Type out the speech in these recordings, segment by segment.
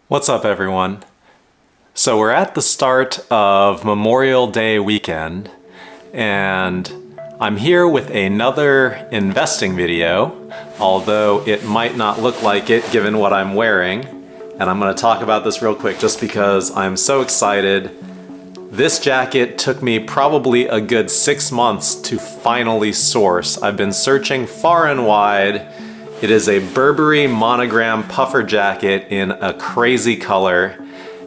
What's up, everyone? So we're at the start of Memorial Day weekend, and I'm here with another investing video, although it might not look like it given what I'm wearing. And I'm going to talk about this real quick just because I'm so excited. This jacket took me probably a good 6 months to finally source. I've been searching far and wide. It is a Burberry monogram puffer jacket in a crazy color,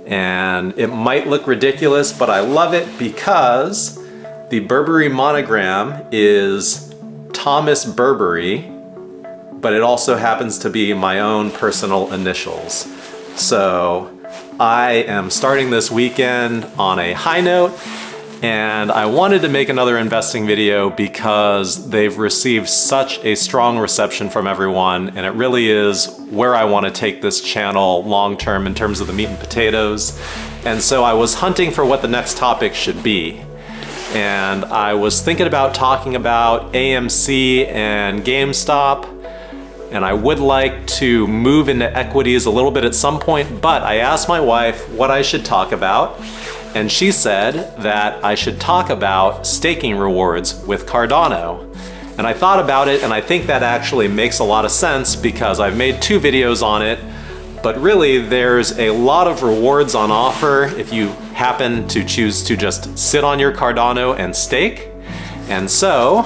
and it might look ridiculous, but I love it because the Burberry monogram is Thomas Burberry, but it also happens to be my own personal initials. So I am starting this weekend on a high note, and I wanted to make another investing video because they've received such a strong reception from everyone, and it really is where I want to take this channel long term in terms of the meat and potatoes. And so I was hunting for what the next topic should be. And I was thinking about talking about AMC and GameStop, and I would like to move into equities a little bit at some point, but I asked my wife what I should talk about. And she said that I should talk about staking rewards with Cardano. And I thought about it, and I think that actually makes a lot of sense because I've made 2 videos on it, but really there's a lot of rewards on offer if you happen to choose to just sit on your Cardano and stake. And so,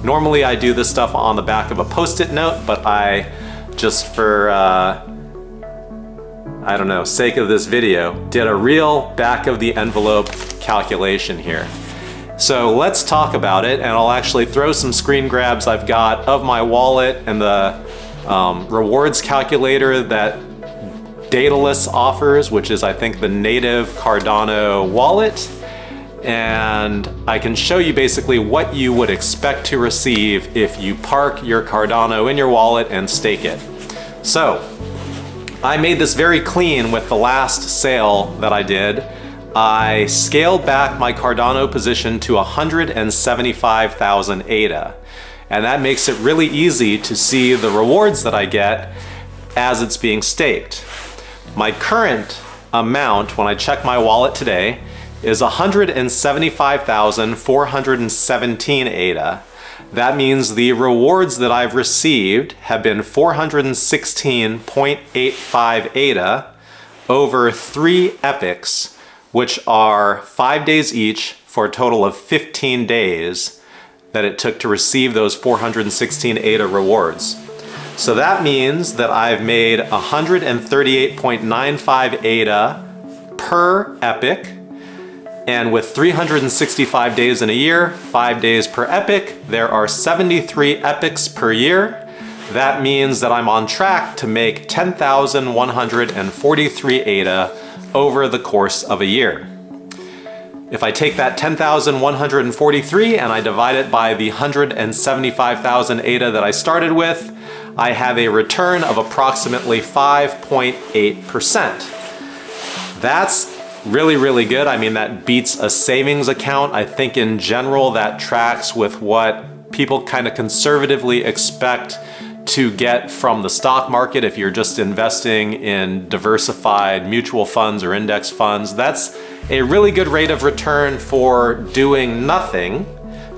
normally I do this stuff on the back of a post-it note, but I just for I don't know, sake of this video, did a real back of the envelope calculation here. So let's talk about it, and I'll actually throw some screen grabs I've got of my wallet and the rewards calculator that Daedalus offers, which is I think the native Cardano wallet. And I can show you basically what you would expect to receive if you park your Cardano in your wallet and stake it. So, I made this very clean with the last sale that I did. I scaled back my Cardano position to 175,000 ADA. And that makes it really easy to see the rewards that I get as it's being staked. My current amount, when I check my wallet today, is 175,417 ADA. That means the rewards that I've received have been 416.85 ADA over 3 epochs, which are 5 days each for a total of 15 days that it took to receive those 416 ADA rewards. So that means that I've made 138.95 ADA per epoch. And with 365 days in a year, 5 days per epoch, there are 73 epochs per year. That means that I'm on track to make 10,143 ADA over the course of a year. If I take that 10,143 and I divide it by the 175,000 ADA that I started with, I have a return of approximately 5.8%. That's really, really good. I mean, that beats a savings account. I think in general that tracks with what people kind of conservatively expect to get from the stock market if you're just investing in diversified mutual funds or index funds. That's a really good rate of return for doing nothing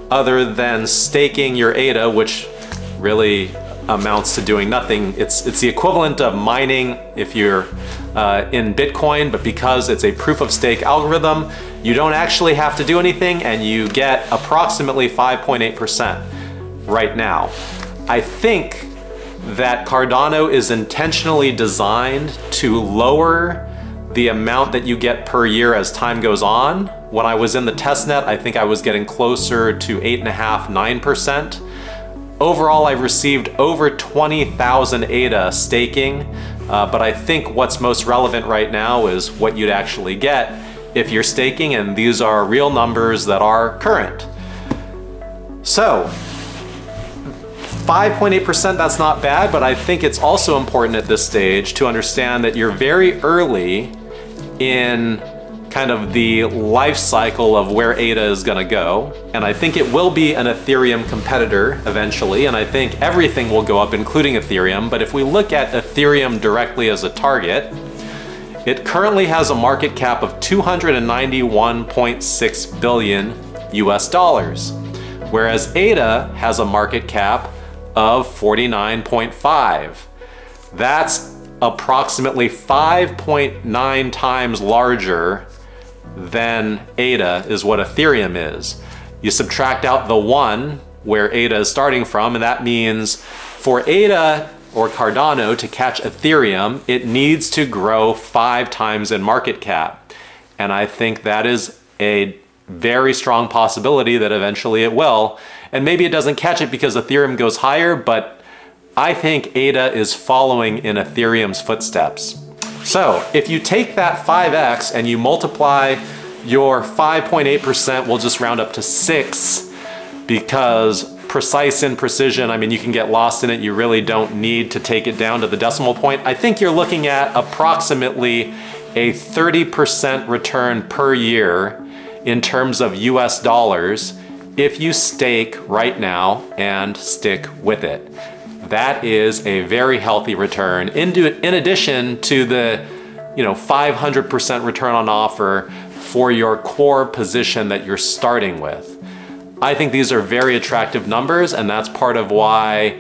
other than staking your ADA, which really amounts to doing nothing. It's the equivalent of mining if you're in Bitcoin, but because it's a proof of stake algorithm, you don't actually have to do anything and you get approximately 5.8% right now. I think that Cardano is intentionally designed to lower the amount that you get per year as time goes on. When I was in the testnet, I think I was getting closer to 8.5%, 9%. Overall, I've received over 20,000 ADA staking, but I think what's most relevant right now is what you'd actually get if you're staking, and these are real numbers that are current. So, 5.8%, that's not bad, but I think it's also important at this stage to understand that you're very early in kind of the life cycle of where ADA is going to go. And I think it will be an Ethereum competitor eventually, and I think everything will go up, including Ethereum. But if we look at Ethereum directly as a target, It currently has a market cap of 291.6 billion US dollars, whereas ADA has a market cap of 49.5. That's approximately 5.9 times larger than ADA is what Ethereum is. You subtract out the 1 where ADA is starting from, and that means for ADA or Cardano to catch Ethereum, it needs to grow 5 times in market cap. And I think that is a very strong possibility that eventually it will. And maybe it doesn't catch it because Ethereum goes higher, but I think ADA is following in Ethereum's footsteps. So if you take that 5x and you multiply your 5.8%, we'll just round up to 6, because precise and precision, I mean, you can get lost in it. You really don't need to take it down to the decimal point. I think you're looking at approximately a 30% return per year in terms of US dollars if you stake right now and stick with it. That is a very healthy return in addition to the 500% return on offer for your core position that you're starting with. I think these are very attractive numbers, and that's part of why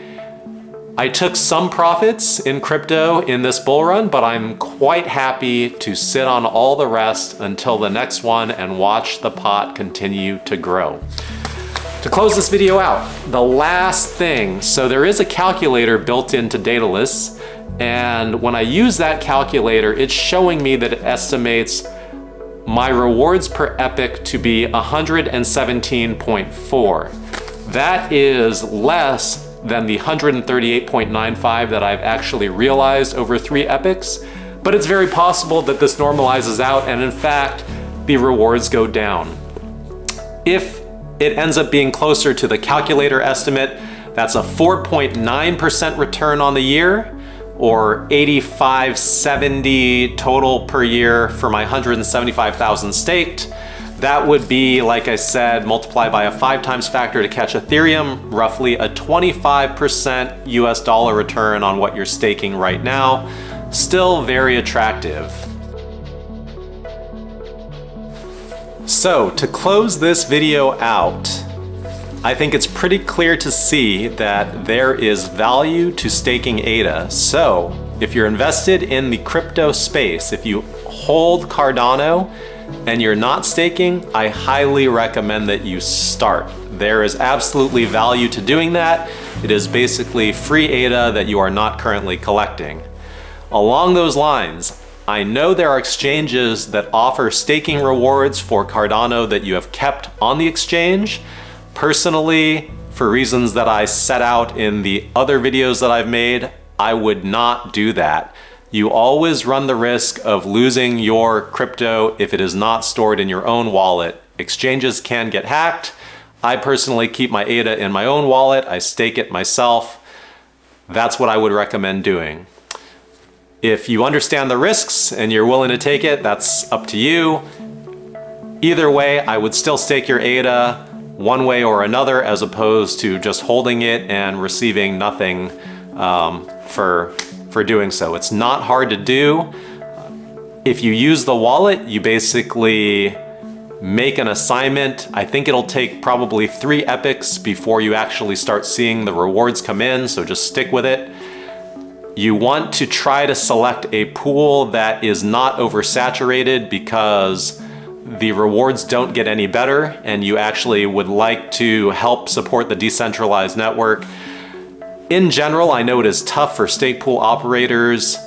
I took some profits in crypto in this bull run, but I'm quite happy to sit on all the rest until the next one and watch the pot continue to grow. To close this video out, the last thing, so there is a calculator built into Daedalus, and when I use that calculator, it's showing me that it estimates my rewards per epic to be 117.4. That is less than the 138.95 that I've actually realized over 3 epics, but it's very possible that this normalizes out and in fact, the rewards go down. If it ends up being closer to the calculator estimate, that's a 4.9% return on the year, or 85.70 total per year for my 175,000 staked. That would be, like I said, multiplied by a 5 times factor to catch Ethereum, roughly a 25% US dollar return on what you're staking right now. Still very attractive. So to close this video out, I think it's pretty clear to see that there is value to staking ADA. So if you're invested in the crypto space, if you hold Cardano and you're not staking, I highly recommend that you start. There is absolutely value to doing that. It is basically free ADA that you are not currently collecting. Along those lines, I know there are exchanges that offer staking rewards for Cardano that you have kept on the exchange. Personally, for reasons that I set out in the other videos that I've made, I would not do that. You always run the risk of losing your crypto if it is not stored in your own wallet. Exchanges can get hacked. I personally keep my ADA in my own wallet. I stake it myself. That's what I would recommend doing. If you understand the risks and you're willing to take it, that's up to you. Either way, I would still stake your ADA one way or another, as opposed to just holding it and receiving nothing for doing so. It's not hard to do. If you use the wallet, you basically make an assignment. I think it'll take probably 3 epics before you actually start seeing the rewards come in, so just stick with it. You want to try to select a pool that is not oversaturated, because the rewards don't get any better, and you actually would like to help support the decentralized network. In general, I know it is tough for stake pool operators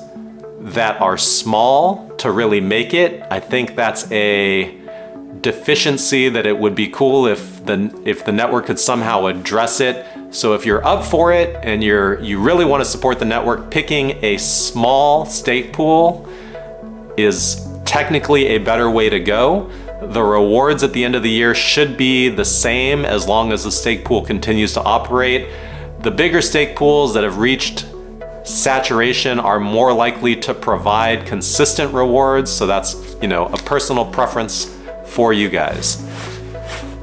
that are small to really make it. I think that's a deficiency that it would be cool if the network could somehow address it. So if you're up for it and you really want to support the network, picking a small stake pool is technically a better way to go. The rewards at the end of the year should be the same as long as the stake pool continues to operate. The bigger stake pools that have reached saturation are more likely to provide consistent rewards, so that's, a personal preference for you guys.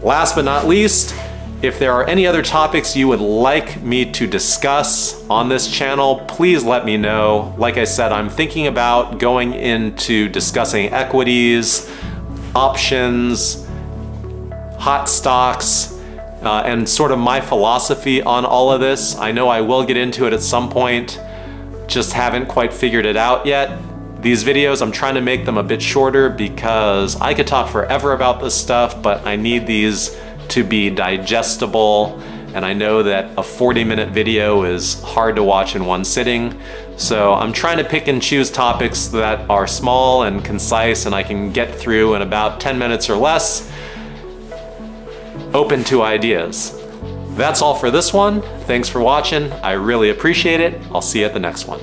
Last but not least, If there are any other topics you would like me to discuss on this channel, please let me know. Like I said, I'm thinking about going into discussing equities, options, hot stocks, and sort of my philosophy on all of this. I know I will get into it at some point, just haven't quite figured it out yet. These videos, I'm trying to make them a bit shorter because I could talk forever about this stuff, but I need these to be digestible, and I know that a 40-minute video is hard to watch in one sitting. So I'm trying to pick and choose topics that are small and concise and I can get through in about 10 minutes or less, open to ideas. That's all for this one. Thanks for watching. I really appreciate it. I'll see you at the next one.